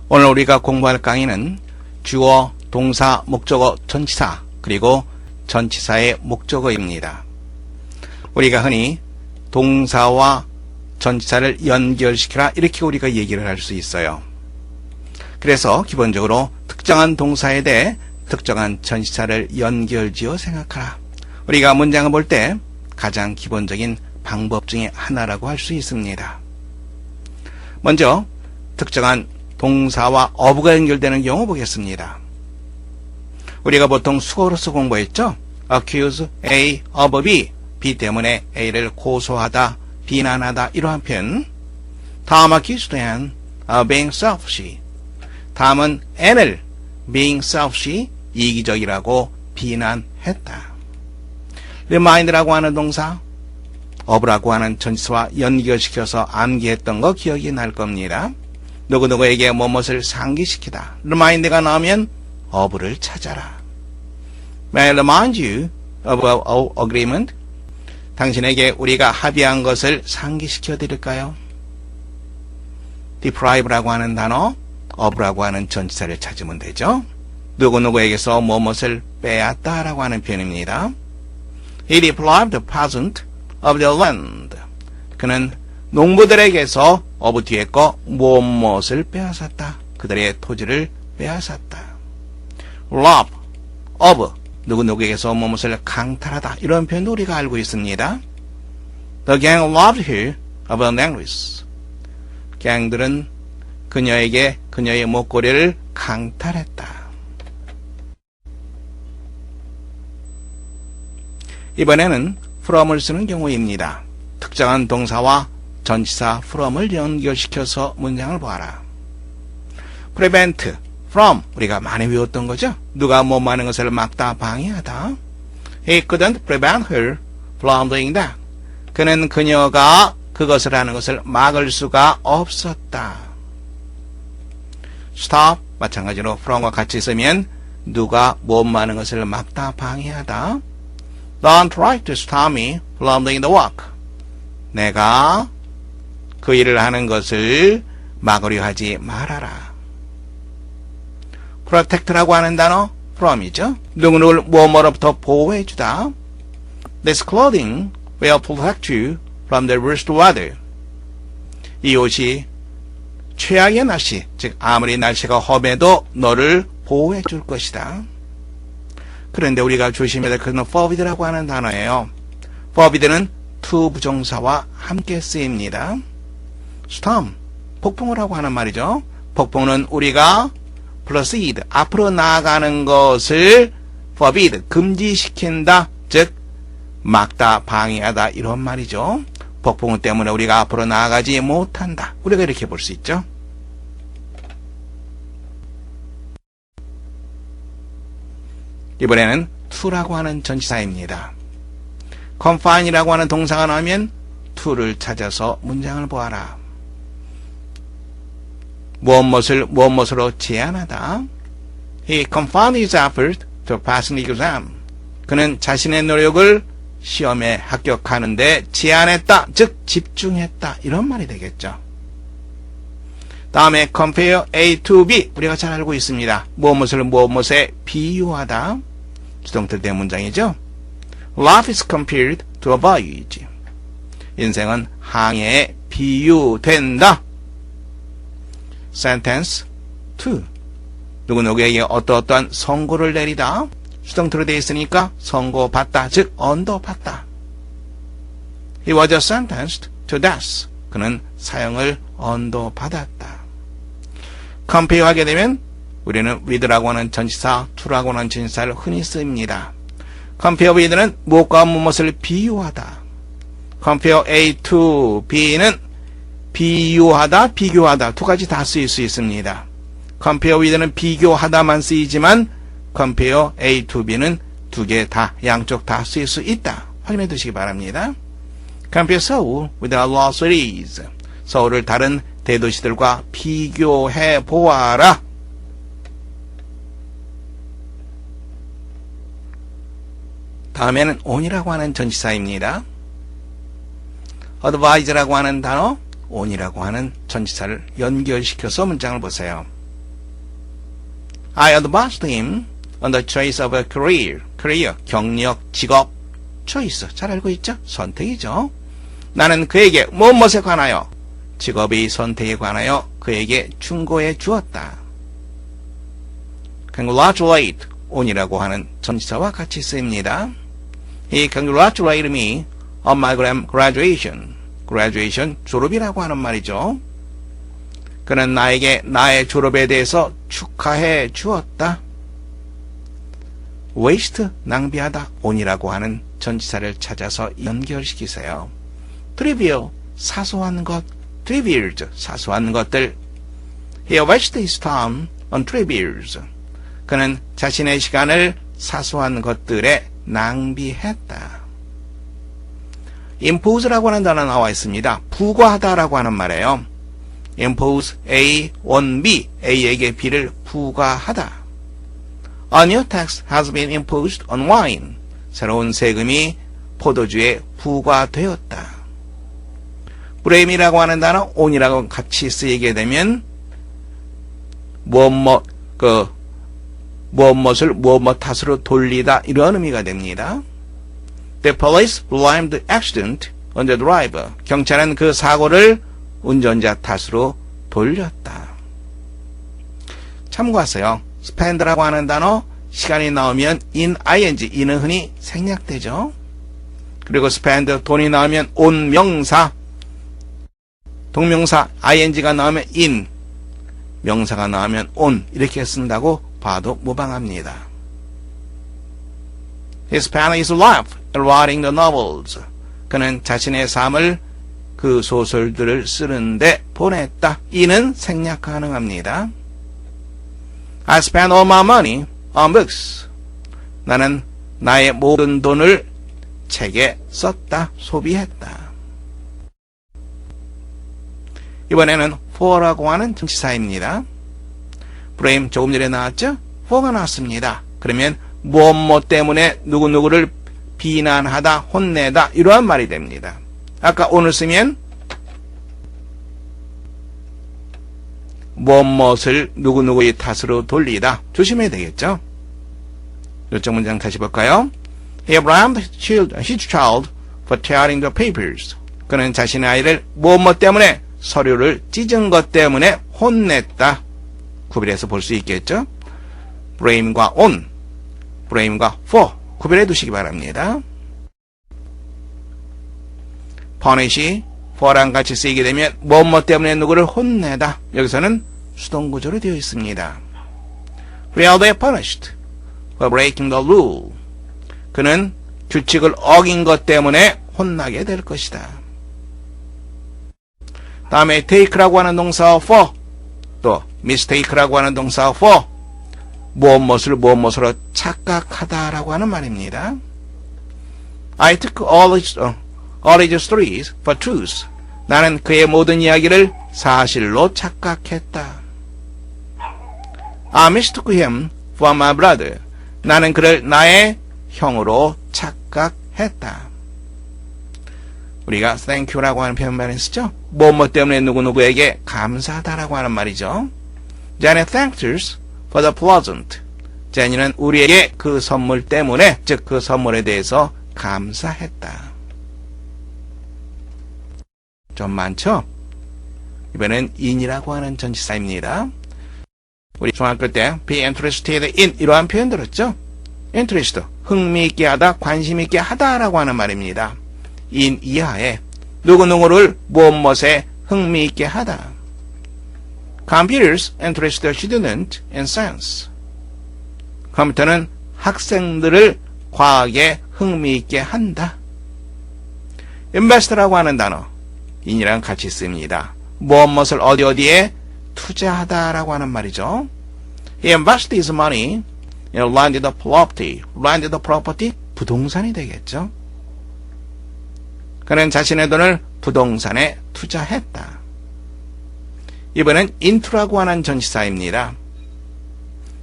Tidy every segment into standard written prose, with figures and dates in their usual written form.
오늘 우리가 공부할 강의는 주어, 동사, 목적어, 전치사, 그리고 전치사의 목적어입니다. 우리가 흔히 동사와 전치사를 연결시켜라 이렇게 우리가 얘기를 할 수 있어요. 그래서 기본적으로 특정한 동사에 대해 특정한 전치사를 연결지어 생각하라. 우리가 문장을 볼 때 가장 기본적인 방법 중에 하나라고 할 수 있습니다. 먼저 특정한 동사와 어부가 연결되는 경우 보겠습니다. 우리가 보통 수거로서 공부했죠? accuse A of B, B 때문에 A를 고소하다, 비난하다 이러한 표현. 다음 accused는 being selfish, 다음은 N을 being selfish, 이기적이라고 비난했다. remind라고 하는 동사, of라고 하는 전치사와 연결시켜서 암기했던 거 기억이 날 겁니다. 누구누구에게 무엇을 상기시키다. remind가 나오면 of를 찾아라. May I remind you of our agreement? 당신에게 우리가 합의한 것을 상기시켜 드릴까요? deprive라고 하는 단어, of라고 하는 전치사를 찾으면 되죠. 누구누구에게서 무엇을 빼앗다라고 하는 표현입니다. He deprived the peasant of their land. 그는 농부들에게서 of 뒤에 거 무엇을 빼앗았다. 그들의 토지를 빼앗았다. rob, of, 누구누구에게서 무엇을 강탈하다. 이런 표현도 우리가 알고 있습니다. The gang robbed her of a necklace. 갱들은 그녀에게 그녀의 목걸이를 강탈했다. 이번에는 from을 쓰는 경우입니다. 특정한 동사와 전치사 from을 연결시켜서 문장을 보아라. prevent, from, 우리가 많이 외웠던 거죠? 누가 뭐 많은 것을 막다, 방해하다. He couldn't prevent her from doing that. 그는 그녀가 그것을 하는 것을 막을 수가 없었다. stop, 마찬가지로 from과 같이 쓰면 누가 뭐 많은 것을 막다, 방해하다. Don't try to stop me from doing the work. 내가 그 일을 하는 것을 막으려 하지 말아라. protect라고 하는 단어 from이죠. 누구누구를 무엇으로부터 보호해주다. This clothing will protect you from the worst weather. 이 옷이 최악의 날씨, 즉 아무리 날씨가 험해도 너를 보호해줄 것이다. 그런데 우리가 조심해야 될 것은 forbidd라고 하는 단어예요. forbidd는 to 부정사와 함께 쓰입니다. storm, 폭풍을 하고 하는 말이죠. 폭풍은 우리가 proceed, 앞으로 나아가는 것을 forbid, 금지시킨다, 즉 막다, 방해하다 이런 말이죠. 폭풍 때문에 우리가 앞으로 나아가지 못한다. 우리가 이렇게 볼 수 있죠. 이번에는 to라고 하는 전치사입니다. confine이라고 하는 동사가 나오면 to를 찾아서 문장을 보아라. 무엇으로 제한하다. He confined his effort to pass the exam. 그는 자신의 노력을 시험에 합격하는데 제한했다, 즉 집중했다 이런 말이 되겠죠. 다음에 compare A to B, 우리가 잘 알고 있습니다. 무엇에 비유하다. 주동태 대문장이죠. Life is compared to a voyage. 인생은 항해에 비유된다. Sentence 2. 누구누구에게 어떠어떠한 선고를 내리다. 수동태로 되어 있으니까 선고받다, 즉 언도받다. He was sentenced to death. 그는 사형을 언도받았다. compare 하게 되면 우리는 with라고 하는 전치사, to라고 하는 전치사를 흔히 씁니다. compare with는 무엇과 무엇을 비유하다. compare A to B는 비유하다, 비교하다 두 가지 다 쓰일 수 있습니다. compare with는 비교하다만 쓰이지만 compare A to B는 두 개 다, 양쪽 다 쓰일 수 있다. 확인해 두시기 바랍니다. compare Seoul with the law cities. 서울을 다른 대도시들과 비교해 보아라. 다음에는 on이라고 하는 전치사입니다. advise라고 하는 단어, on이라고 하는 전치사를 연결시켜서 문장을 보세요. I advised him on the choice of a career. 경력, 직업, choice. 잘 알고 있죠? 선택이죠. 나는 그에게 무엇에 관하여, 직업의 선택에 관하여 그에게 충고해 주었다. congratulate, on이라고 하는 전치사와 같이 쓰입니다. He congratulated me on my graduation. graduation, 졸업이라고 하는 말이죠. 그는 나에게 나의 졸업에 대해서 축하해 주었다. waste, 낭비하다, on이라고 하는 전치사를 찾아서 연결시키세요. trivial, 사소한 것, trivials, 사소한 것들. He wasted his time on trivials. 그는 자신의 시간을 사소한 것들에 낭비했다. impose라고 하는 단어 나와 있습니다. 부과하다라고 하는 말이에요. impose A on B, A에게 B를 부과하다. A new tax has been imposed on wine. 새로운 세금이 포도주에 부과되었다. blame이라고 하는 단어 on이라고 같이 쓰이게 되면 무엇을 무엇 탓으로 돌리다 이런 의미가 됩니다. The police blamed the accident on the driver. 경찰은 그 사고를 운전자 탓으로 돌렸다. 참고하세요. spend라고 하는 단어 시간이 나오면 in ing, 이는 흔히 생략되죠. 그리고 spend, 돈이 나오면 on 명사, 동명사 ing가 나오면 in, 명사가 나오면 on 이렇게 쓴다고 봐도 무방합니다. He spent his life writing the novels. 그는 자신의 삶을 그 소설들을 쓰는데 보냈다. 이는 생략 가능합니다. I spent all my money on books. 나는 나의 모든 돈을 책에 썼다, 소비했다. 이번에는 for라고 하는 전치사입니다. blame 조금 전에 나왔죠? for가 나왔습니다. 그러면 무엇 때문에 누구누구를 비난하다, 혼내다 이러한 말이 됩니다. 아까 on을 쓰면 무엇을 누구누구의 탓으로 돌리다 조심해야 되겠죠? 이쪽 문장 다시 볼까요? He blamed his child for tearing the papers. 그는 자신의 아이를 무엇 때문에 서류를 찢은 것 때문에 혼냈다. 구별해서 볼 수 있겠죠? blame과 on, blame과 for 구별해 두시기 바랍니다. punish이 for랑 같이 쓰이게 되면 무엇 때문에 누구를 혼내다. 여기서는 수동구조로 되어 있습니다. Will be punished for breaking the rule. 그는 규칙을 어긴 것 때문에 혼나게 될 것이다. 다음에 take라고 하는 동사 for, 또 mistake라고 하는 동사 for, 무엇으로 착각하다라고 하는 말입니다. I took all his stories for truth. 나는 그의 모든 이야기를 사실로 착각했다. I mistook him for my brother. 나는 그를 나의 형으로 착각했다. 우리가 thank you라고 하는 표현 많이 쓰죠? 무엇 때문에 누구누구에게 감사하다라고 하는 말이죠. Jenny thanked us for the present. 제니는 우리에게 그 선물 때문에, 즉 그 선물에 대해서 감사했다. 좀 많죠? 이번엔 in이라고 하는 전치사입니다. 우리 중학교 때 be interested in 이러한 표현 들었죠? interest, 흥미있게 하다, 관심있게 하다라고 하는 말입니다. in 이하에 누구누구를 무엇에 흥미있게 하다. Computers interest the student in science. 컴퓨터는 학생들을 과학에 흥미있게 한다. invest라고 하는 단어 in이랑 같이 씁니다. 무엇을 어디에 투자하다라고 하는 말이죠. He invested his money in landed property. landed property 부동산이 되겠죠. 그는 자신의 돈을 부동산에 투자했다. 이번엔 into라고 하는 전치사입니다.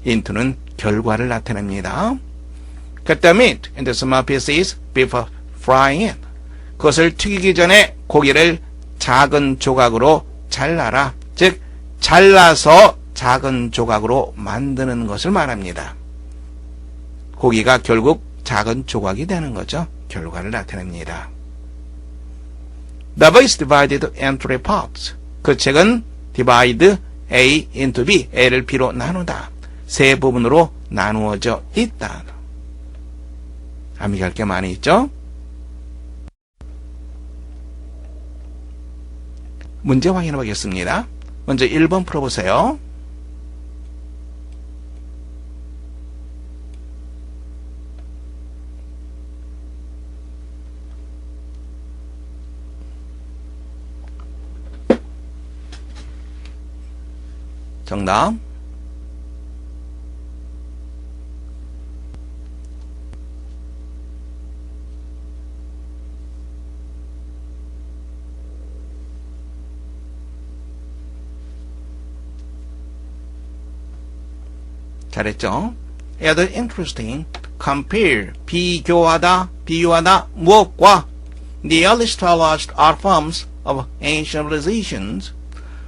into는 결과를 나타냅니다. Cut the meat into small pieces before frying it. 그것을 튀기기 전에 고기를 작은 조각으로 잘라라. 즉 잘라서 작은 조각으로 만드는 것을 말합니다. 고기가 결국 작은 조각이 되는 거죠. 결과를 나타냅니다. The book is divided into three parts. 그 책은 divide A into B, A를 B로 나누다. 세 부분으로 나누어져 있다. 암기할 게 많이 있죠? 문제 확인해 보겠습니다. 먼저 1번 풀어보세요. 정답. 잘했죠? Add interesting, compare, 비교하다, 비유하다, 무엇과 The earliest stylized art forms of ancient civilizations,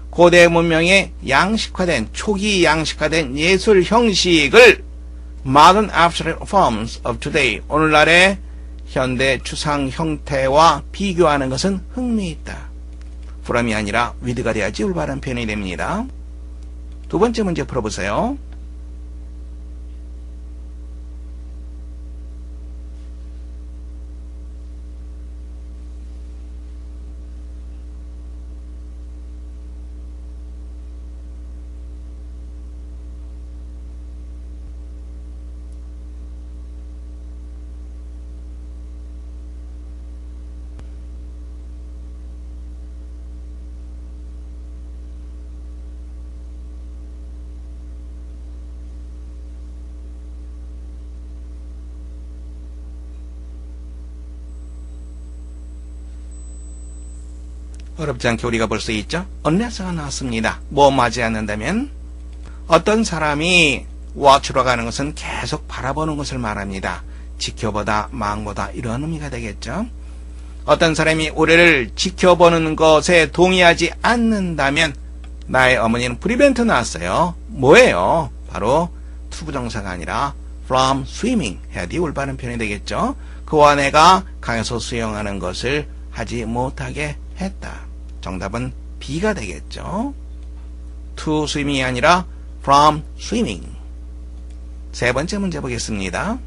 고대 문명의 양식화된, 초기 양식화된 예술 형식을 modern abstract forms of today, 오늘날의 현대 추상 형태와 비교하는 것은 흥미있다. from이 아니라 with가 돼야지 올바른 표현이 됩니다. 두 번째 문제 풀어보세요. 어렵지 않게 우리가 볼 수 있죠? unless가 나왔습니다. 뭐 맞지 않는다면 어떤 사람이 watch로 가는 것은 계속 바라보는 것을 말합니다. 지켜보다, 망보다 이런 의미가 되겠죠? 어떤 사람이 우리를 지켜보는 것에 동의하지 않는다면 나의 어머니는 prevent 나왔어요. 뭐예요? 바로 투부정사가 아니라 from swimming 해야 돼 올바른 표현이 되겠죠? 그와 내가 강에서 수영하는 것을 하지 못하게 했다. 정답은 B가 되겠죠. to swim이 아니라 from swimming. 세 번째 문제 보겠습니다.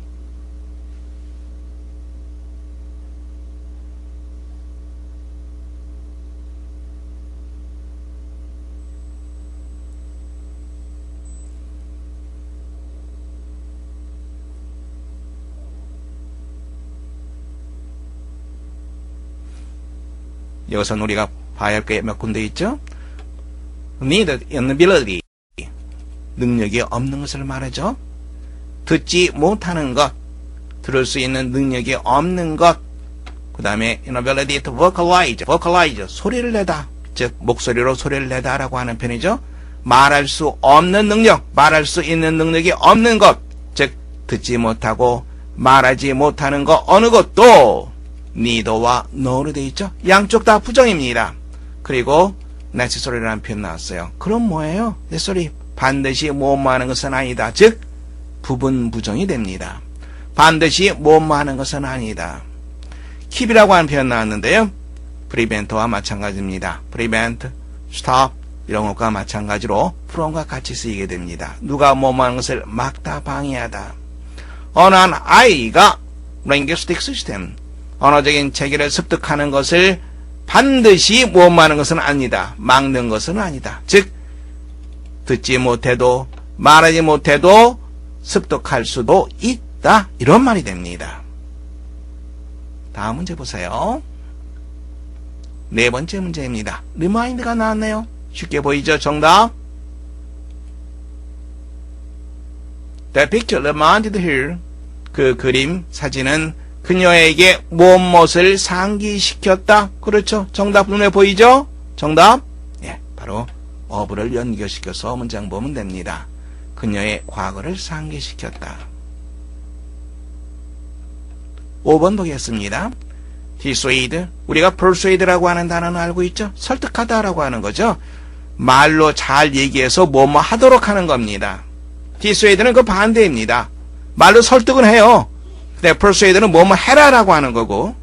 여기서는 우리가 봐야 할 게 몇 군데 있죠? need inability, 능력이 없는 것을 말하죠. 듣지 못하는 것, 들을 수 있는 능력이 없는 것. 그 다음에 inability to vocalize, 소리를 내다, 즉 목소리로 소리를 내다라고 하는 편이죠. 말할 수 없는 능력, 말할 수 있는 능력이 없는 것, 즉 듣지 못하고 말하지 못하는 것 어느 것도 neither와 no로 되어 있죠. 양쪽 다 부정입니다. 그리고 necessary라는 표현 나왔어요. 그럼 뭐예요? necessary, 반드시 뭐뭐하는 것은 아니다. 즉 부분 부정이 됩니다. 반드시 뭐뭐하는 것은 아니다. keep이라고 하는 표현 나왔는데요. prevent와 마찬가지입니다. prevent, stop 이런 것과 마찬가지로 from과 같이 쓰이게 됩니다. 누가 뭐뭐하는 것을 막다, 방해하다. 어느 한 아이가 linguistic system, 언어적인 체계를 습득하는 것을 반드시 모험하는 것은 아니다. 막는 것은 아니다. 즉 듣지 못해도 말하지 못해도 습득할 수도 있다. 이런 말이 됩니다. 다음 문제 보세요. 네 번째 문제입니다. remind가 나왔네요. 쉽게 보이죠? 정답. The picture reminded her. 그 그림, 사진은 그녀에게 무엇을 상기시켰다. 그렇죠. 정답 눈에 보이죠? 정답. 예, 바로 of를 연결시켜서 문장 보면 됩니다. 그녀의 과거를 상기시켰다. 5번 보겠습니다. dissuade, 우리가 persuade라고 하는 단어는 알고 있죠? 설득하다라고 하는 거죠. 말로 잘 얘기해서 뭐뭐 하도록 하는 겁니다. dissuade는 그 반대입니다. 말로 설득은 해요. 근데 persuade는 뭐뭐 해라라고 하는 거고,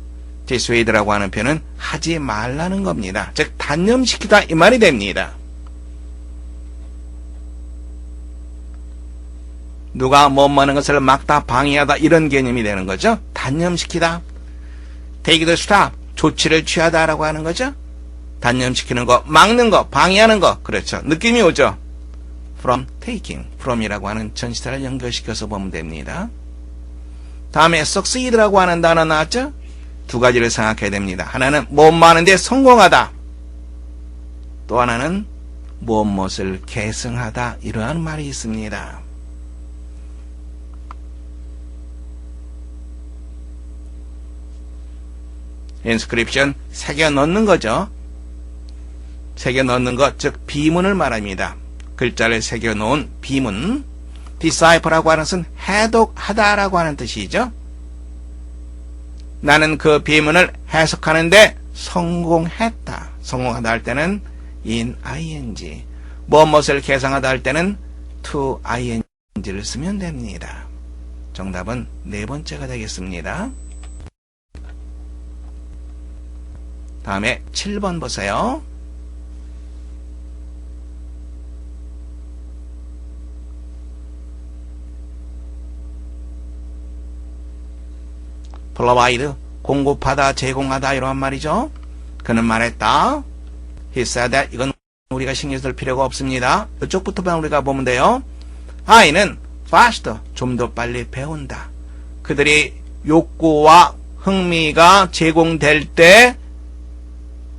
dissuade라고 하는 표현은 하지 말라는 겁니다. 즉 단념시키다 이 말이 됩니다. 누가 뭐뭐 하는 것을 막다, 방해하다 이런 개념이 되는 거죠. 단념시키다. take the stop, 조치를 취하다라고 하는 거죠. 단념시키는 거, 막는 거, 방해하는 거. 그렇죠. 느낌이 오죠. from, taking, from이라고 하는 전치사를 연결시켜서 보면 됩니다. 다음에 succeed라고 하는 단어 나왔죠. 두 가지를 생각해야 됩니다. 하나는 뭐뭐 하는데 성공하다. 또 하나는 무엇을 계승하다. 이러한 말이 있습니다. inscription, 새겨 넣는 거죠. 새겨 넣는 것, 즉 비문을 말합니다. 글자를 새겨 놓은 비문. decipher라고 하는 것은 해독하다라고 하는 뜻이죠. 나는 그 비문을 해석하는데 성공했다. 성공하다 할 때는 in ing, 무엇을 계상하다 할 때는 to ing를 쓰면 됩니다. 정답은 네 번째가 되겠습니다. 다음에 7번 보세요. provide, 공급하다, 제공하다 이런 말이죠. 그는 말했다. He said that. 이건 우리가 신경 쓸 필요가 없습니다. 이쪽부터만 우리가 보면 돼요. 아이는 faster, 좀 더 빨리 배운다. 그들이 욕구와 흥미가 제공될 때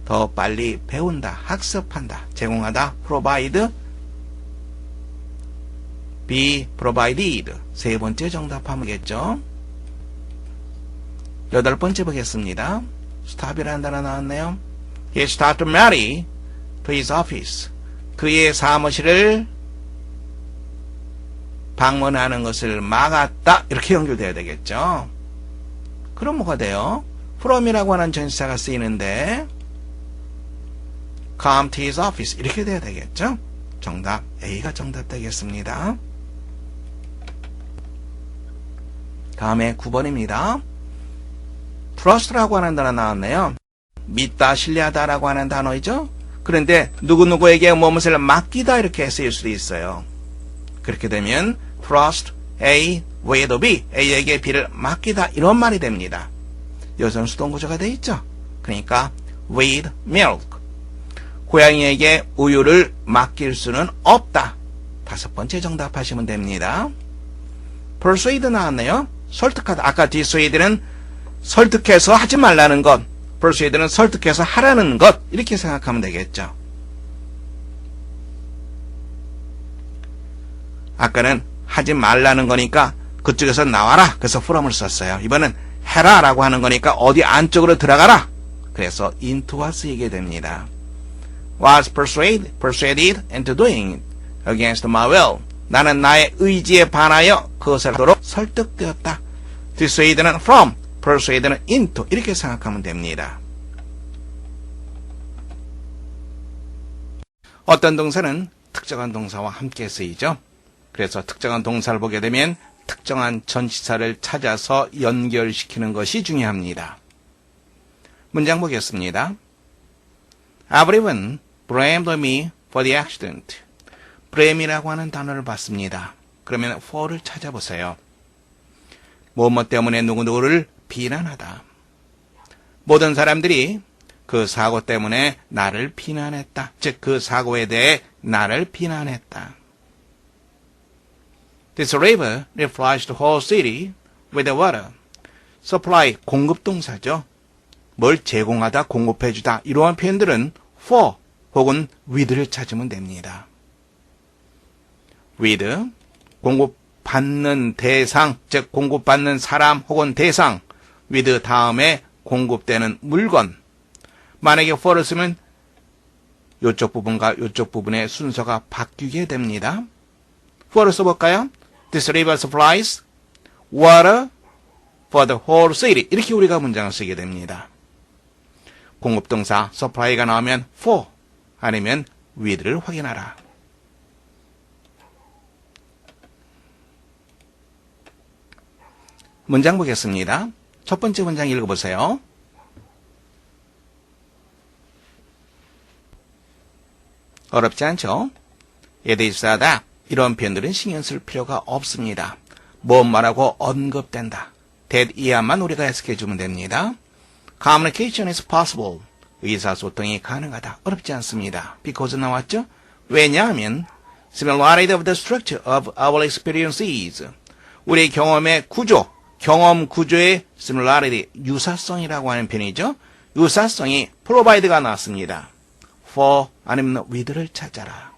더 빨리 배운다, 학습한다, 제공하다, provide, be provided. 세 번째 정답하면 되겠죠. 여덟 번째 보겠습니다. stop이라는 단어 나왔네요. He started to marry to his office. 그의 사무실을 방문하는 것을 막았다. 이렇게 연결돼야 되겠죠. 그럼 뭐가 돼요? from이라고 하는 전치사가 쓰이는데 come to his office 이렇게 돼야 되겠죠. 정답 A가 정답 되겠습니다. 다음에 9번입니다. trust라고 하는 단어 나왔네요. 믿다, 신뢰하다라고 하는 단어이죠. 그런데 누구누구에게 무엇을 맡기다 이렇게 쓰일 수도 있어요. 그렇게 되면 trust A with B, A에게 B를 맡기다 이런 말이 됩니다. 여기서는 수동구조가 되어 있죠. 그러니까 with milk, 고양이에게 우유를 맡길 수는 없다. 다섯 번째 정답하시면 됩니다. persuade 나왔네요. 설득하다. 아까 dissuade는 설득해서 하지 말라는 것, persuade는 설득해서 하라는 것 이렇게 생각하면 되겠죠. 아까는 하지 말라는 거니까 그쪽에서 나와라. 그래서 from을 썼어요. 이번엔 해라 라고 하는 거니까 어디 안쪽으로 들어가라. 그래서 into와 쓰이게 됩니다. was persuaded into doing it against my will. 나는 나의 의지에 반하여 그것을 하도록 설득되었다. dissuade는 from, persuade는 into 이렇게 생각하면 됩니다. 어떤 동사는 특정한 동사와 함께 쓰이죠. 그래서 특정한 동사를 보게 되면 특정한 전치사를 찾아서 연결시키는 것이 중요합니다. 문장 보겠습니다. Everyone blamed me for the accident. blame이라고 하는 단어를 봤습니다. 그러면 for를 찾아보세요. 뭐뭐 때문에 누구누구를 비난하다. 모든 사람들이 그 사고 때문에 나를 비난했다. 즉 그 사고에 대해 나를 비난했다. This river refreshed the whole city with water. supply, 공급 동사죠. 뭘 제공하다, 공급해주다 이러한 표현들은 for 혹은 with를 찾으면 됩니다. with, 공급받는 대상, 즉 공급받는 사람 혹은 대상, with 다음에 공급되는 물건. 만약에 for를 쓰면 이쪽 부분과 이쪽 부분의 순서가 바뀌게 됩니다. for를 써볼까요? This river supplies water for the whole city. 이렇게 우리가 문장을 쓰게 됩니다. 공급동사 supply가 나오면 for 아니면 with를 확인하라. 문장 보겠습니다. 첫 번째 문장 읽어보세요. 어렵지 않죠? it is that 이런 표현들은 신경 쓸 필요가 없습니다. 뭔 말하고 언급된다. that 이하만 우리가 해석해주면 됩니다. communication is possible. 의사소통이 가능하다. 어렵지 않습니다. because 나왔죠? 왜냐하면 similarity of the structure of our experiences. 우리 경험의 구조, 경험 구조의 similarity, 유사성이라고 하는 표현이죠. 유사성이 provide가 나왔습니다. for 아니면 with를 찾아라.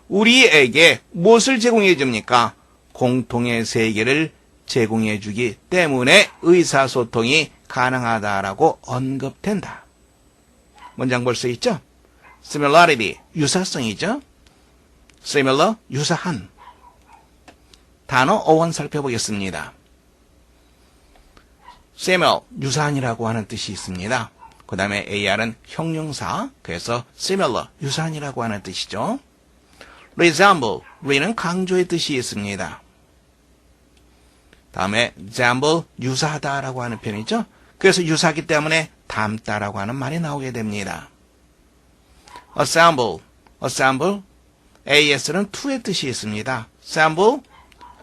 우리에게 무엇을 제공해 줍니까? 공통의 세계를 제공해 주기 때문에 의사소통이 가능하다라고 언급된다. 문장 볼 수 있죠? similarity, 유사성이죠? similar, 유사한. 단어 어원 살펴보겠습니다. similar, 유사한이라고 하는 뜻이 있습니다. 그 다음에 AR은 형용사, 그래서 similar, 유사한이라고 하는 뜻이죠. resemble, re는 강조의 뜻이 있습니다. 다음에 resemble, 유사하다라고 하는 표현이죠. 그래서 유사하기 때문에 닮다라고 하는 말이 나오게 됩니다. assemble, AS는 to의 뜻이 있습니다. assemble,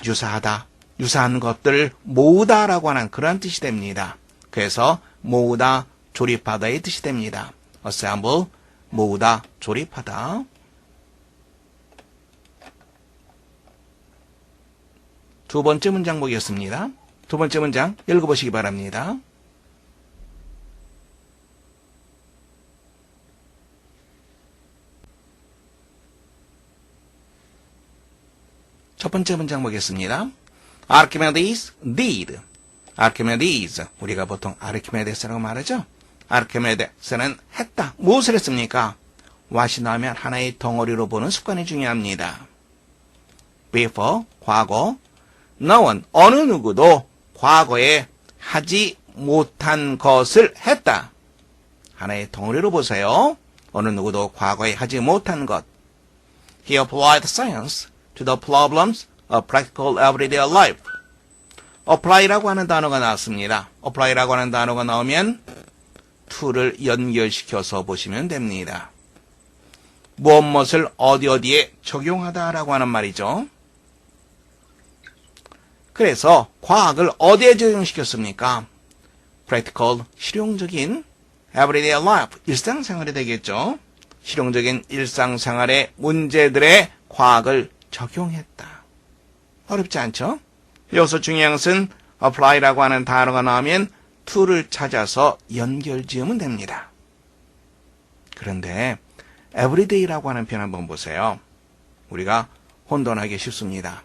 유사하다, 유사한 것들을 모으다라고 하는 그런 뜻이 됩니다. 그래서 모으다, 조립하다의 뜻이 됩니다. assemble, 모으다, 조립하다. 두 번째 문장 보겠습니다. 두 번째 문장 읽어보시기 바랍니다. 첫 번째 문장 보겠습니다. Archimedes did. Archimedes, 우리가 보통 아르키메데스라고 말하죠. 아르키메데스는 했다. 무엇을 했습니까? what이 나오면 하나의 덩어리로 보는 습관이 중요합니다. before, 과거. no one, 어느 누구도 과거에 하지 못한 것을 했다. 하나의 덩어리로 보세요. 어느 누구도 과거에 하지 못한 것. He applied science to the problems of practical everyday life. apply라고 하는 단어가 나왔습니다. apply라고 하는 단어가 나오면 to를 연결시켜서 보시면 됩니다. 무엇을 어디에 적용하다라고 하는 말이죠. 그래서 과학을 어디에 적용시켰습니까? practical, 실용적인 everyday life, 일상생활이 되겠죠. 실용적인 일상생활의 문제들의 과학을 적용했다. 어렵지 않죠? 여기서 중요한 것은 apply라고 하는 단어가 나오면 to를 찾아서 연결지으면 됩니다. 그런데 everyday라고 하는 표현 한번 보세요. 우리가 혼돈하기 쉽습니다.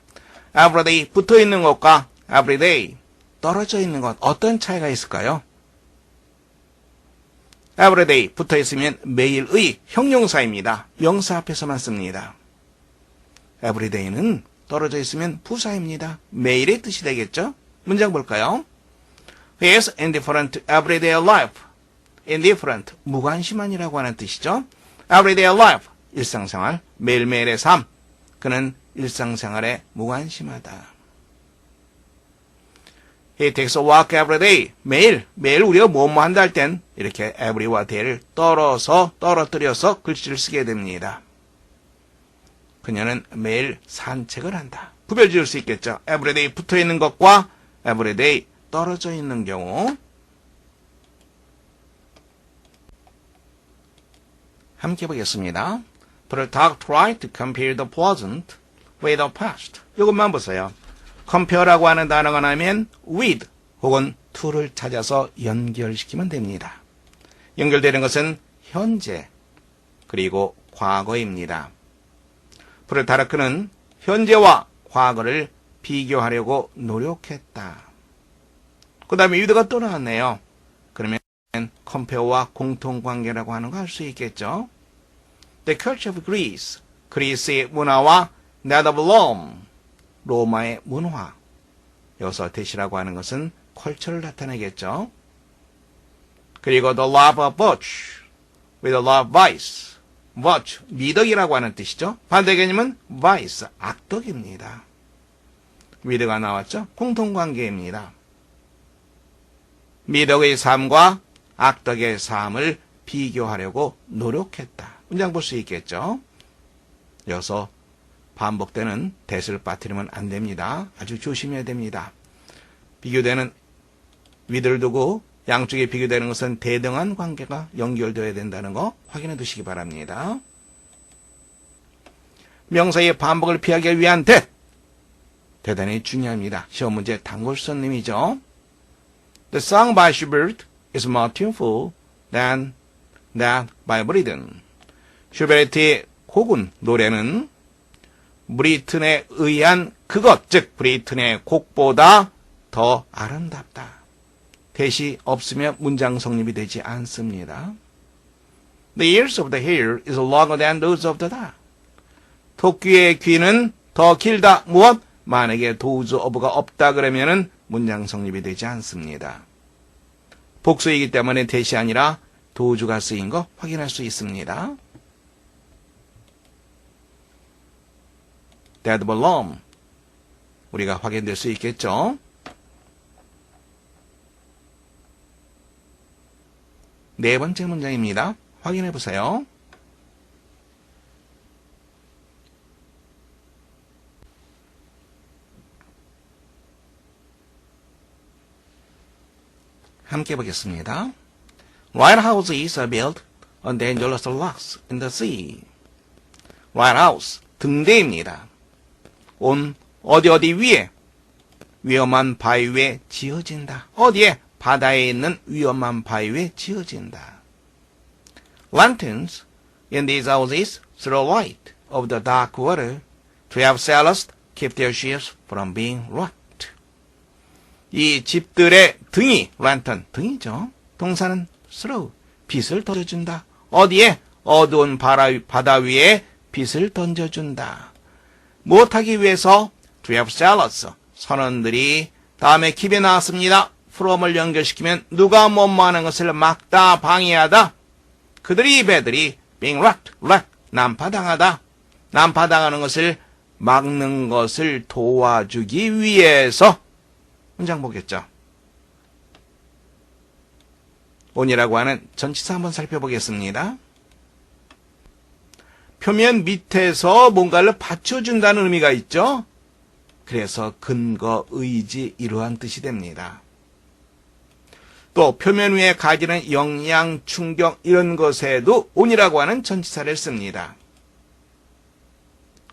everyday 붙어있는 것과 everyday 떨어져 있는 것 어떤 차이가 있을까요? everyday 붙어있으면 매일의 형용사입니다. 명사 앞에서만 씁니다. everyday는 떨어져 있으면 부사입니다. 매일의 뜻이 되겠죠? 문장 볼까요? He is indifferent to everyday life. indifferent, 무관심한이라고 하는 뜻이죠. everyday life, 일상생활, 매일매일의 삶. 그는 일상생활에 무관심하다. He takes a walk every day. 매일 우리가 뭐뭐 한다 할 땐 이렇게 every와 day를 떨어뜨려서 글씨를 쓰게 됩니다. 그녀는 매일 산책을 한다. 구별 지을 수 있겠죠. everyday 붙어 있는 것과 everyday 떨어져 있는 경우. 함께 보겠습니다. Plutarch tried to compare the present with the past. 이것만 보세요. compare라고 하는 단어가 나오면 with 혹은 to를 찾아서 연결시키면 됩니다. 연결되는 것은 현재 그리고 과거입니다. 플루타르크는 현재와 과거를 비교하려고 노력했다. 그 다음에 위드가 또 나왔네요. 그러면 compare와 공통관계라고 하는 거 할 수 있겠죠. The culture of Greece, 그리스의 문화와 that of Rome, 로마의 문화. 여기서 that이라고 하는 것은 컬처를 나타내겠죠. 그리고 the love of virtue with the love of vice, virtue, 미덕이라고 하는 뜻이죠. 반대 개념은 vice, 악덕입니다. 위드가 나왔죠? 공통관계입니다. 미덕의 삶과 악덕의 삶을 비교하려고 노력했다. 문장 볼 수 있겠죠? 여기서 반복되는 대를 빠뜨리면 안 됩니다. 아주 조심해야 됩니다. 비교되는 위드를 두고 양쪽에 비교되는 것은 대등한 관계가 연결되어야 된다는 거 확인해 두시기 바랍니다. 명사의 반복을 피하기 위한 대단히 중요합니다. 시험 문제 단골 손님이죠. The song by Schubert is more tuneful than that by Britten. 슈베르트의 곡은, 노래는 브리튼에 의한 그것, 즉 브리튼의 곡보다 더 아름답다. 대시 없으면 문장 성립이 되지 않습니다. The ears of the hare is longer than those of the dove. 토끼의 귀는 더 길다. 무엇? 만약에 those of가 없다 그러면은 문장 성립이 되지 않습니다. 복수이기 때문에 대시 아니라 does가 쓰인 거 확인할 수 있습니다. That belong. 우리가 확인될 수 있겠죠? 네 번째 문장입니다. 확인해 보세요. 함께 보겠습니다. White houses are built on dangerous rocks in the sea. White house, 등대입니다. on, 어디 위에? 위험한 바위 위에 지어진다. 어디에? 바다에 있는 위험한 바위 위에 지어진다. Lanterns in these houses throw light of the dark water to have sailors keep their ships from being wrecked. 이 집들의 등이, lantern, 등이죠. 동사는 throw, 빛을 던져준다. 어디에? 어두운 바다 위에 빛을 던져준다. 무엇하기 위해서? To have sailors, 선원들이 다음에 킵에 나왔습니다. from을 연결시키면 누가 못마는 것을 막다, 방해하다. 그들이 배들이 being wrecked, 난파당하다. 난파당하는 것을 막는 것을 도와주기 위해서. 문장 보겠죠. on이라고 하는 전치사 한번 살펴보겠습니다. 표면 밑에서 뭔가를 받쳐준다는 의미가 있죠. 그래서 근거, 의지, 이러한 뜻이 됩니다. 또 표면 위에 가지는 영향, 충격 이런 것에도 on이라고 하는 전치사를 씁니다.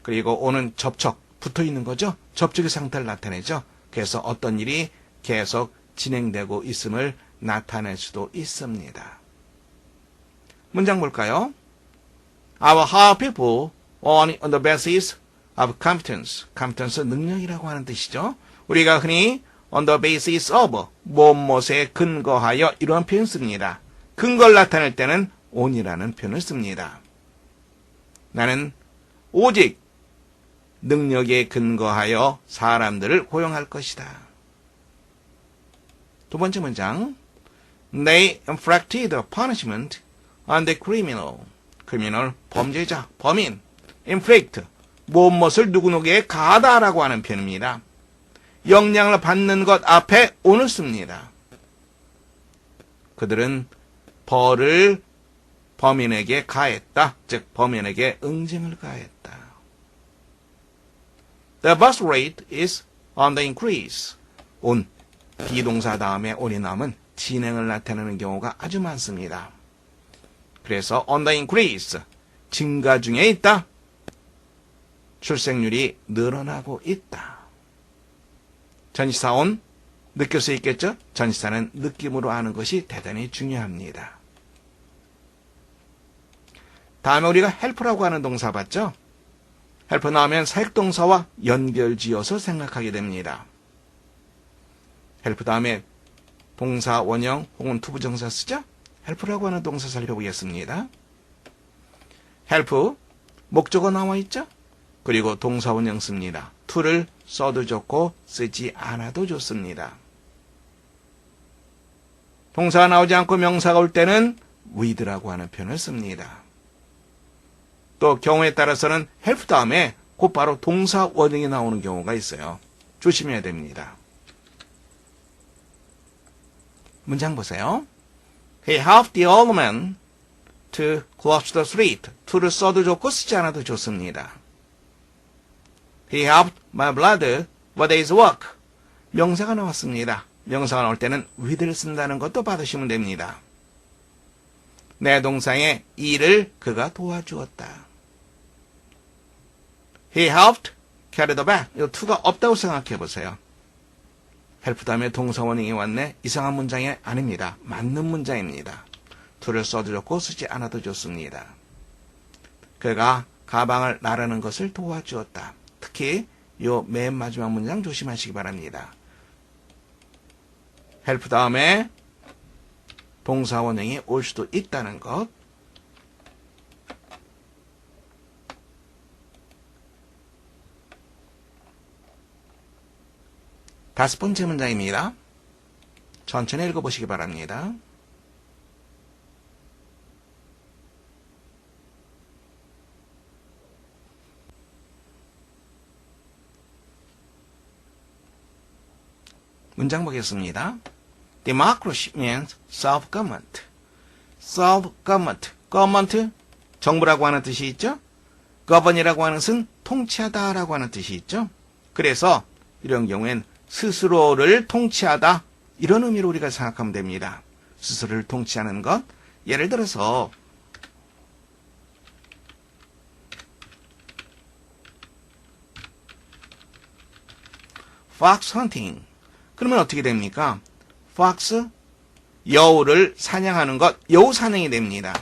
그리고 on은 접촉, 붙어있는 거죠. 접촉의 상태를 나타내죠. 그래서 어떤 일이 계속 진행되고 있음을 나타낼 수도 있습니다. 문장 볼까요? Our hire people on the basis of competence. competence 능력이라고 하는 뜻이죠. 우리가 흔히 on the basis of, 무엇에 근거하여 이러한 표현 씁니다. 근거를 나타낼 때는 on이라는 표현을 씁니다. 나는 오직 능력에 근거하여 사람들을 고용할 것이다. 두 번째 문장. They inflicted punishment on the criminal. criminal, 범죄자, 범인. inflict, 무엇을 누구누구에 가하다라고 하는 표현입니다. 영향을 받는 것 앞에 on을 씁니다. 그들은 벌을 범인에게 가했다. 즉 범인에게 응징을 가했다. The birth rate is on the increase. on, 비동사 다음에 on이 나오면 진행을 나타내는 경우가 아주 많습니다. 그래서 on the increase, 증가 중에 있다. 출생률이 늘어나고 있다. 전치사 on, 느낄 수 있겠죠? 전치사는 느낌으로 아는 것이 대단히 중요합니다. 다음에 우리가 help라고 하는 동사 봤죠? help 나오면 사역동사와 연결지어서 생각하게 됩니다. help 다음에 동사 원형 혹은 투부정사 쓰죠? help라고 하는 동사 살펴보겠습니다. help, 목적어 나와 있죠? 그리고 동사 원형 씁니다. to를 써도 좋고 쓰지 않아도 좋습니다. 동사가 나오지 않고 명사가 올 때는 with라고 하는 표현을 씁니다. 또 경우에 따라서는 help 다음에 곧바로 동사 원형이 나오는 경우가 있어요. 조심해야 됩니다. 문장 보세요. He helped the old man to cross the street. to를 써도 좋고 쓰지 않아도 좋습니다. He helped my brother with his work. 명사가 나왔습니다. 명사가 나올 때는 with를 쓴다는 것도 받으시면 됩니다. 내 동생의 일을 그가 도와주었다. He helped carry the bag. 이 to가 없다고 생각해 보세요. help 다음에 동사 원형이 왔네. 이상한 문장이 아닙니다. 맞는 문장입니다. to를 써도 좋고 쓰지 않아도 좋습니다. 그가 가방을 나르는 것을 도와주었다. 특히 요 맨 마지막 문장 조심하시기 바랍니다. help 다음에 동사 원형이 올 수도 있다는 것. 다섯 번째 문장입니다. 천천히 읽어보시기 바랍니다. 문장 보겠습니다. Democracy means self-government. self-government. government, 정부라고 하는 뜻이 있죠? govern이라고 하는 것은 통치하다라고 하는 뜻이 있죠? 그래서 이런 경우엔 스스로를 통치하다, 이런 의미로 우리가 생각하면 됩니다. 스스로를 통치하는 것. 예를 들어서 fox hunting. 그러면 어떻게 됩니까? fox, 여우를 사냥하는 것, 여우 사냥이 됩니다.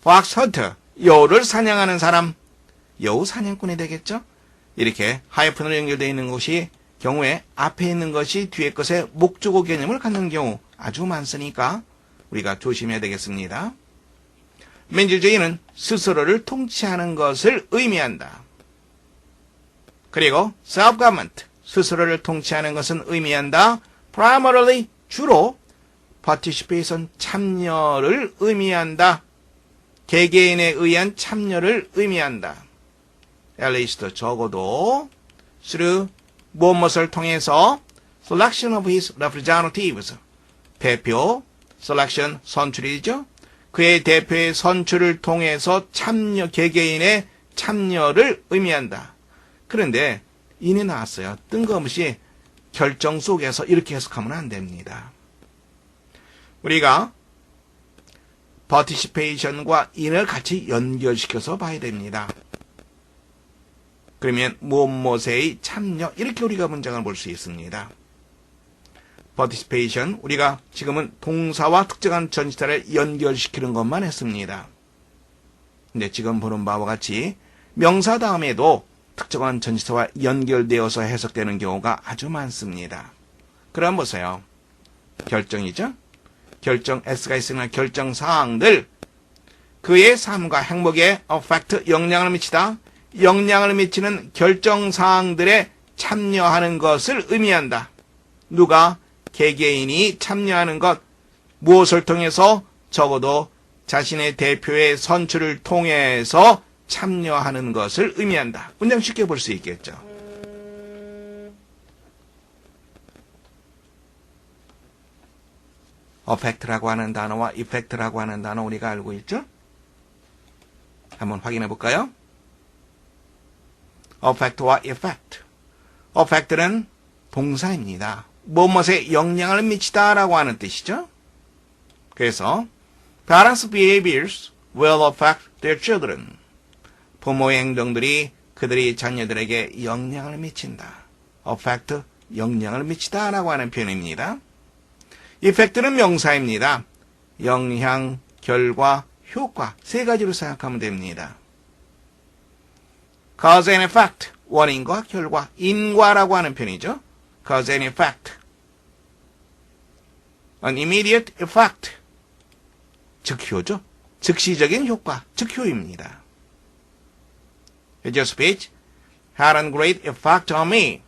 fox hunter, 여우를 사냥하는 사람, 여우 사냥꾼이 되겠죠? 이렇게 하이픈으로 연결되어 있는 것이 경우에 앞에 있는 것이 뒤에 것의 목적어 개념을 갖는 경우 아주 많으니까 우리가 조심해야 되겠습니다. 민주주의는 스스로를 통치하는 것을 의미한다. 그리고 self-government, 스스로를 통치하는 것은 의미한다. primarily, 주로 participation, 참여를 의미한다. 개개인에 의한 참여를 의미한다. at least, 적어도 through 무엇을 통해서 selection of his representatives, 대표, selection, 선출이죠. 그의 대표의 선출을 통해서 참여, 개개인의 참여를 의미한다. 그런데 인이 나왔어요. 뜬금없이 결정 속에서 이렇게 해석하면 안 됩니다. 우리가 participation과 in을 같이 연결시켜서 봐야 됩니다. 그러면 무엇무엇의 참여, 이렇게 우리가 문장을 볼 수 있습니다. participation, 우리가 지금은 동사와 특정한 전치사를 연결시키는 것만 했습니다. 근데 지금 보는 바와 같이 명사 다음에도 특정한 전치사와 연결되어서 해석되는 경우가 아주 많습니다. 그럼 보세요. 결정이죠? 결정 S가 있으나 결정 사항들, 그의 삶과 행복에 affect, 영향을 미치다. 영향을 미치는 결정 사항들에 참여하는 것을 의미한다. 누가? 개개인이 참여하는 것. 무엇을 통해서? 적어도 자신의 대표의 선출을 통해서 참여하는 것을 의미한다. 문장 쉽게 볼 수 있겠죠. affect라고 하는 단어와 effect라고 하는 단어 우리가 알고 있죠? 한번 확인해 볼까요? affect와 effect. affect는 동사입니다. 무엇에 영향을 미치다라고 하는 뜻이죠. 그래서 parents' behaviors will affect their children. 부모의 행동들이 그들이 자녀들에게 영향을 미친다. affect, 영향을 미치다라고 하는 표현입니다. effect는 명사입니다. 영향, 결과, 효과 세 가지로 생각하면 됩니다. cause and effect, 원인과 결과, 인과라고 하는 표현이죠. cause and effect. an immediate effect, 즉효죠. 즉시적인 효과, 즉효입니다. Your speech had a great effect on me.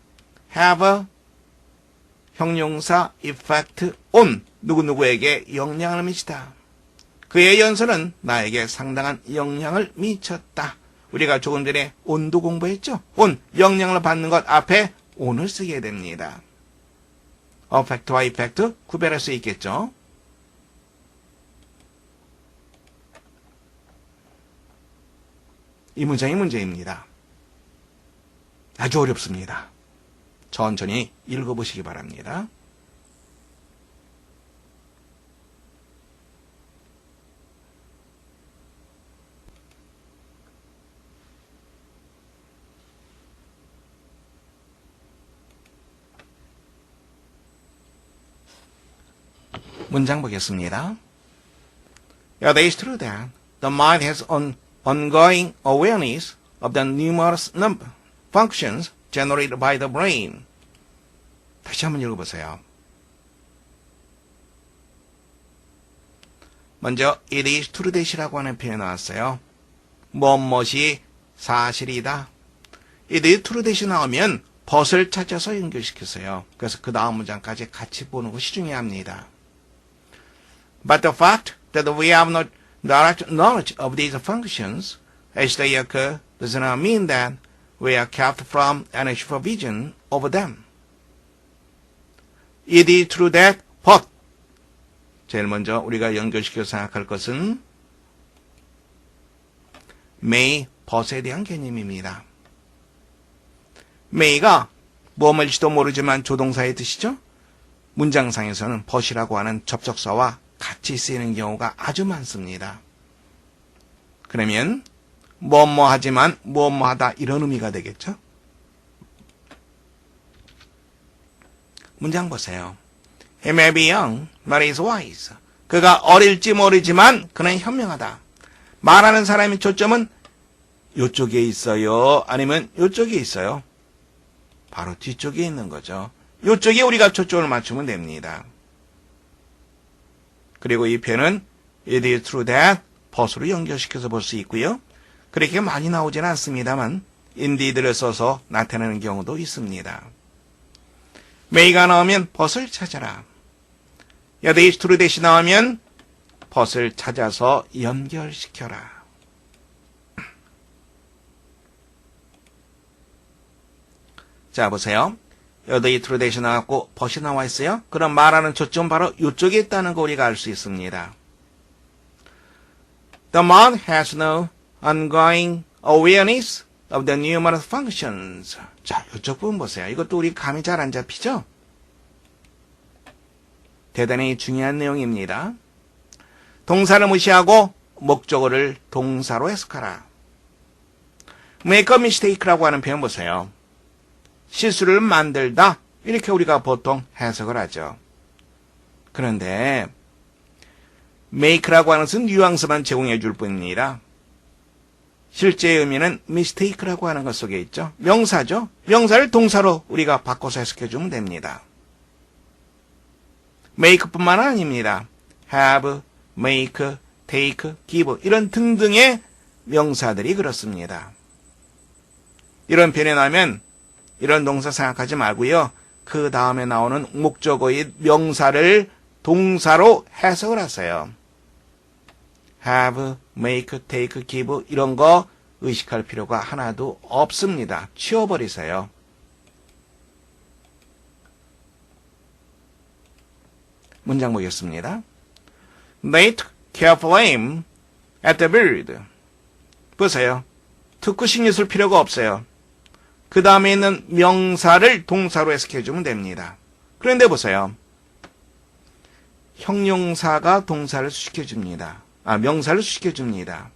have a 형용사 effect on, 누구누구에게 영향을 미치다. 그의 연설은 나에게 상당한 영향을 미쳤다. 우리가 조금 전에 온도 공부했죠? 온, 영향을 받는 것 앞에 온을 쓰게 됩니다. 어펙트와 이펙트 구별할 수 있겠죠? 이 문장이 문제입니다. 아주 어렵습니다. 천천히 읽어보시기 바랍니다. 문장 보겠습니다. Yeah, it is true that the mind has an ongoing awareness of the numerous functions generated by the brain. 다시 한번 읽어보세요. 먼저 it is true that이라고 하는 표현이 나왔어요. 무엇이 사실이다. it is true that이 나오면 벗을 찾아서 연결시켰어요. 그래서 그 다음 문장까지 같이 보는 것이 중요합니다. But the fact that we have no direct knowledge of these functions as they occur does not mean that we are kept from any supervision over them. It is true that, but 제일 먼저 우리가 연결시켜서 생각할 것은 may, but에 대한 개념입니다. may가 무엇일지도 모르지만 조동사의 뜻이죠. 문장상에서는 but이라고 하는 접속사와 같이 쓰이는 경우가 아주 많습니다. 그러면 뭐뭐 하지만 뭐뭐 하다 이런 의미가 되겠죠. 문장 보세요. He may be young, but he is wise. 그가 어릴지 모르지만 그는 현명하다. 말하는 사람의 초점은 이쪽에 있어요? 아니면 이쪽에 있어요? 바로 뒤쪽에 있는 거죠. 이쪽에 우리가 초점을 맞추면 됩니다. 그리고 이 표현은 it is true that but으로 연결시켜서 볼 수 있고요. 그렇게 많이 나오지는 않습니다만 indeed를 써서 나타내는 경우도 있습니다. may가 나오면 but을 찾아라. it is true that이 나오면 but을 찾아서 연결시켜라. 자, 보세요. it is true that이 나왔고 but이 나와 있어요. 그럼 말하는 초점은 바로 이쪽에 있다는 거 우리가 알 수 있습니다. The mind has no ongoing awareness of the numerous functions. 자, 이쪽 부분 보세요. 이것도 우리 감이 잘 안 잡히죠? 대단히 중요한 내용입니다. 동사를 무시하고 목적어를 동사로 해석하라. make a mistake라고 하는 표현 보세요. 실수를 만들다 이렇게 우리가 보통 해석을 하죠. 그런데 make라고 하는 것은 뉘앙스만 제공해 줄 뿐입니다. 실제 의미는 mistake라고 하는 것 속에 있죠. 명사죠. 명사를 동사로 우리가 바꿔서 해석해 주면 됩니다. make뿐만 아닙니다. have, make, take, give 이런 등등의 명사들이 그렇습니다. 이런 표현이 나오면 이런 동사 생각하지 말고요. 그 다음에 나오는 목적어의 명사를 동사로 해석을 하세요. have, make, take, give 이런 거 의식할 필요가 하나도 없습니다. 치워버리세요. 문장 보겠습니다. They took careful aim at the bird. 보세요. 듣고 신경 쓸 필요가 없어요. 그 다음에 있는 명사를 동사로 해석해주면 됩니다. 그런데 보세요. 형용사가 동사를 수식해줍니다. 명사를 수식해줍니다.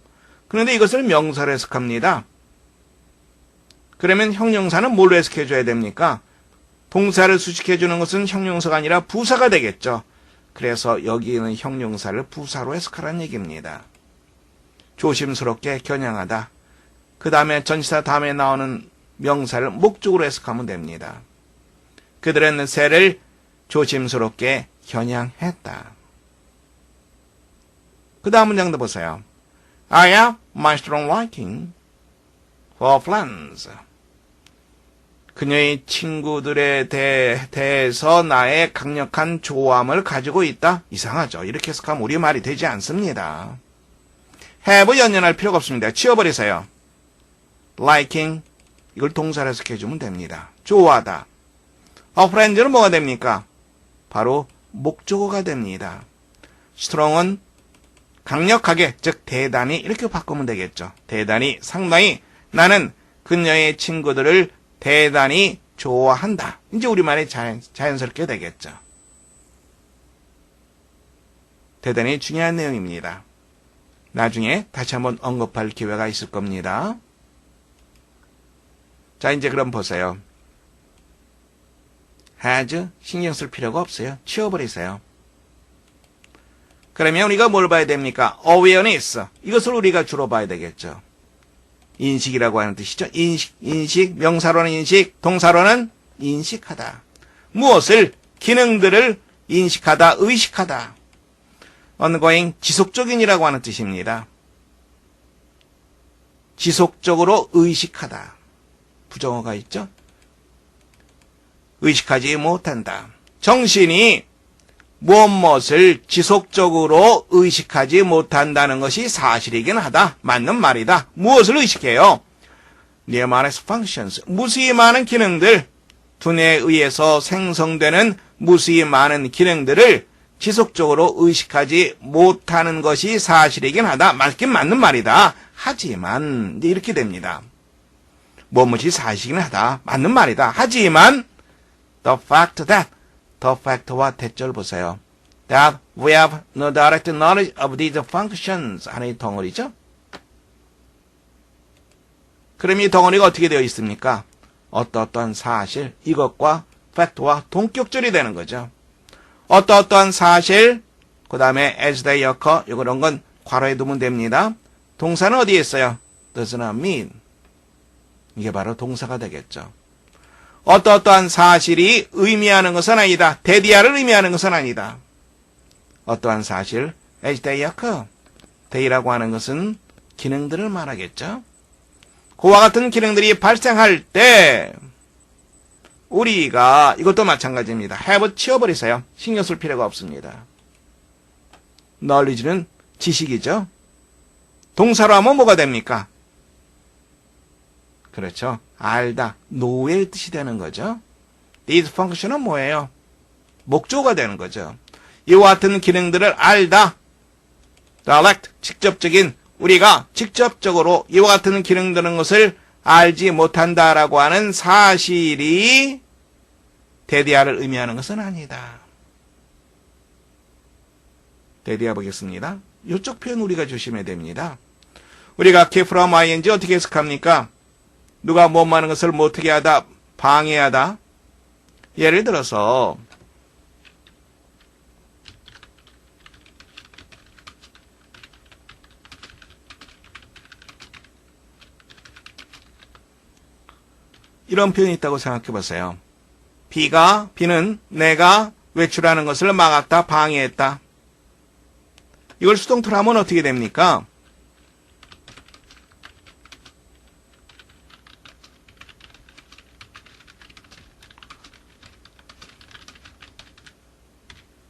그런데 이것을 명사로 해석합니다. 그러면 형용사는 뭘로 해석해줘야 됩니까? 동사를 수식해주는 것은 형용사가 아니라 부사가 되겠죠. 그래서 여기 있는 형용사를 부사로 해석하라는 얘기입니다. 조심스럽게 겨냥하다. 그 다음에 전치사 다음에 나오는 명사를 목적으로 해석하면 됩니다. 그들은 새를 조심스럽게 겨냥했다. 그 다음 문장도 보세요. I have my strong liking for plants. 그녀의 친구들에 대해서 나의 강력한 좋아함을 가지고 있다? 이상하죠. 이렇게 해석하면 우리말이 되지 않습니다. have 연연할 필요가 없습니다. 치워버리세요. liking 이걸 동사로 해석해주면 됩니다. 좋아하다. a friend는 뭐가 됩니까? 바로 목적어가 됩니다. strong은 강력하게, 즉 대단히 이렇게 바꾸면 되겠죠. 대단히, 상당히 나는 그녀의 친구들을 대단히 좋아한다. 이제 우리말이 자연스럽게 되겠죠. 대단히 중요한 내용입니다. 나중에 다시 한번 언급할 기회가 있을 겁니다. 자, 이제 그럼 보세요. has 신경 쓸 필요가 없어요. 치워버리세요. 그러면 우리가 뭘 봐야 됩니까? awareness. 이것을 우리가 주로 봐야 되겠죠. 인식이라고 하는 뜻이죠. 인식, 명사로는 인식, 동사로는 인식하다. 무엇을, 기능들을 인식하다, 의식하다. ongoing, 지속적인이라고 하는 뜻입니다. 지속적으로 의식하다. 부정어가 있죠? 의식하지 못한다. 정신이 무엇을 지속적으로 의식하지 못한다는 것이 사실이긴 하다. 맞는 말이다. 무엇을 의식해요? numerous functions. 무수히 많은 기능들, 두뇌에 의해서 생성되는 무수히 많은 기능들을 지속적으로 의식하지 못하는 것이 사실이긴 하다. 맞긴 맞는 말이다. 하지만 이렇게 됩니다. 무엇이 사실이긴 하다. 맞는 말이다. 하지만 the fact that the fact와 대절 보세요. that we have no direct knowledge of these functions 하는 덩어리죠. 그럼 이 덩어리가 어떻게 되어 있습니까? 어떠한 사실, 이것과 fact와 동격절이 되는 거죠. 어떠한 사실, 그 다음에 as they occur, 이런 건 괄호에 두면 됩니다. 동사는 어디에 있어요? does not mean. 이게 바로 동사가 되겠죠. 어떠한 사실이 의미하는 것은 아니다. 데디아를 의미하는 것은 아니다. 어떠한 사실, as they occur. they라고 하는 것은 기능들을 말하겠죠. 그와 같은 기능들이 발생할 때 우리가 이것도 마찬가지입니다. have 치워버리세요. 신경 쓸 필요가 없습니다. knowledge는 지식이죠. 동사로 하면 뭐가 됩니까? 그렇죠. 알다, know의 뜻이 되는 거죠. these function은 뭐예요? 목조가 되는 거죠. 이와 같은 기능들을 알다, direct, 직접적인, 우리가 직접적으로 이와 같은 기능되는 것을 알지 못한다라고 하는 사실이 데디아를 의미하는 것은 아니다. 데디아 보겠습니다. 이쪽 표현 우리가 조심해야 됩니다. 우리가 keep from ing 어떻게 해석합니까? 누가 뭐하는 것을 못하게 하다, 방해하다. 예를 들어서 이런 표현이 있다고 생각해 보세요. B는 내가 외출하는 것을 막았다, 방해했다. 이걸 수동태로 하면 어떻게 됩니까?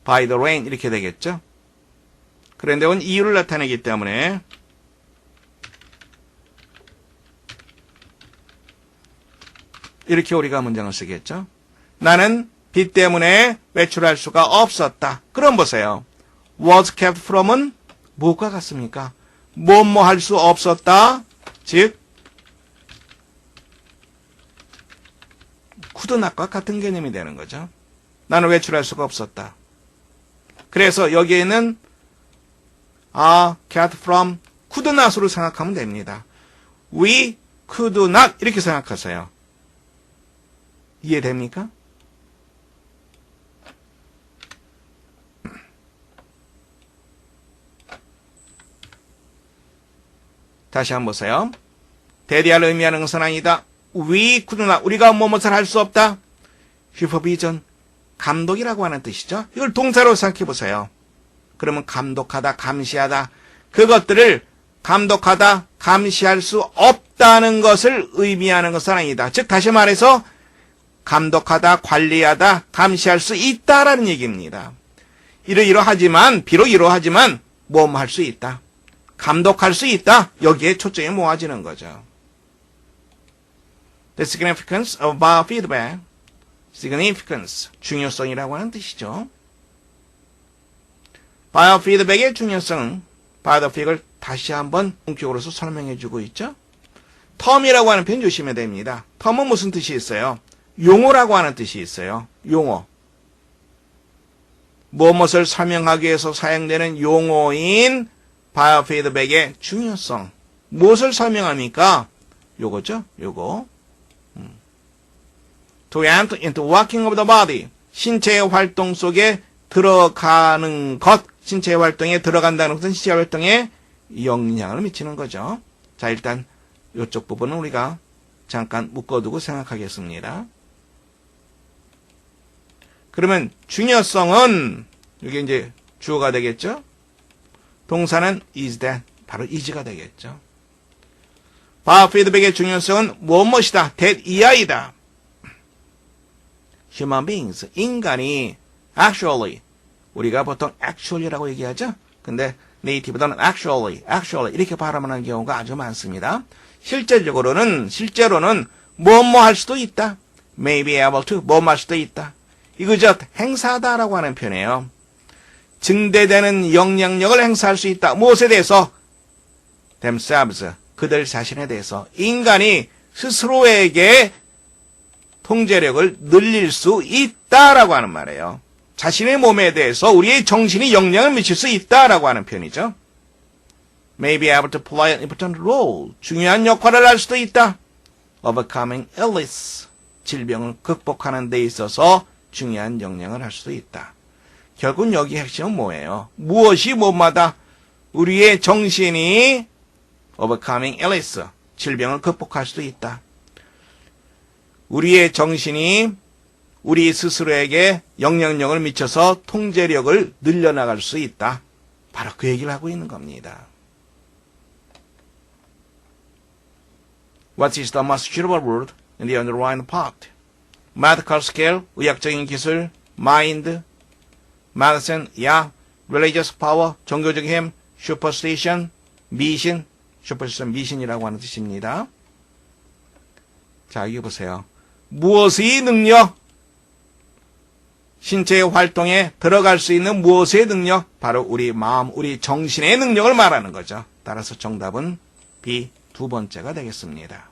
by the rain 이렇게 되겠죠. 그런데 이건 이유를 나타내기 때문에 이렇게 우리가 문장을 쓰겠죠. 나는 비 때문에 외출할 수가 없었다. 그럼 보세요. was kept from은 무엇과 같습니까? 뭐 할 수 없었다. 즉 could not과 같은 개념이 되는 거죠. 나는 외출할 수가 없었다. 그래서 여기에는 kept from could not으로 생각하면 됩니다. We could not 이렇게 생각하세요. 이해됩니까? 다시 한번 보세요. 대리할 의미하는 것은 아니다. We could not. 우리가 무엇을 할 수 없다. supervision. 감독이라고 하는 뜻이죠. 이걸 동사로 생각해 보세요. 그러면 감독하다, 감시하다. 그것들을 감독하다, 감시할 수 없다는 것을 의미하는 것은 아니다. 즉 다시 말해서 감독하다, 관리하다, 감시할 수 있다라는 얘기입니다. 이러이러하지만, 비록 이러하지만, 뭐뭐 할 수 있다. 감독할 수 있다. 여기에 초점이 모아지는 거죠. The significance of biofeedback. significance, 중요성이라고 하는 뜻이죠. 바이오피드백의 중요성은 바이오피드백을 다시 한번 본격으로서 설명해주고 있죠. 텀이라고 하는 표현 조심해야 됩니다. 텀은 무슨 뜻이 있어요? 용어라고 하는 뜻이 있어요. 용어. 무엇을 설명하기 위해서 사용되는 용어인 바이오피드백의 중요성. 무엇을 설명합니까? 요거죠. 요거. To enter into working of the body. 신체의 활동 속에 들어가는 것. 신체의 활동에 들어간다는 것은 신체의 활동에 영향을 미치는 거죠. 자, 일단 이쪽 부분은 우리가 잠깐 묶어두고 생각하겠습니다. 그러면 중요성은 이게 이제 주어가 되겠죠. 동사는 is that, 바로 is가 되겠죠. 바이오피드백의 중요성은 무엇이다? that 이하이다. Human beings, 인간이 actually, 우리가 보통 actually라고 얘기하죠. 근데 네이티브들은 actually 이렇게 발음하는 경우가 아주 많습니다. 실제로는 뭐뭐 할 수도 있다. may be able to, 뭐뭐 할 수도 있다. 이거죠. 행사하다라고 하는 표현이에요. 증대되는 영향력을 행사할 수 있다. 무엇에 대해서? themselves, 그들 자신에 대해서. 인간이 스스로에게 통제력을 늘릴 수 있다라고 하는 말이에요. 자신의 몸에 대해서 우리의 정신이 영향을 미칠 수 있다라고 하는 표현이죠. May be able to play an important role. 중요한 역할을 할 수도 있다. Overcoming illness. 질병을 극복하는 데 있어서 중요한 영향을 할 수도 있다. 결국 여기 핵심은 뭐예요? 무엇이 뭐마다 우리의 정신이 Overcoming illness. 질병을 극복할 수도 있다. 우리의 정신이 우리 스스로에게 영향력을 미쳐서 통제력을 늘려나갈 수 있다. 바로 그 얘기를 하고 있는 겁니다. What is the most suitable word in the underlying part? Medical skill, 의학적인 기술, mind, medicine, 약, religious power, 종교적인 힘, superstition, 미신, superstition, 미신이라고 하는 뜻입니다. 자, 여기 보세요. 무엇의 능력? 신체의 활동에 들어갈 수 있는 무엇의 능력? 바로 우리 마음, 우리 정신의 능력을 말하는 거죠. 따라서 정답은 B, 두 번째가 되겠습니다.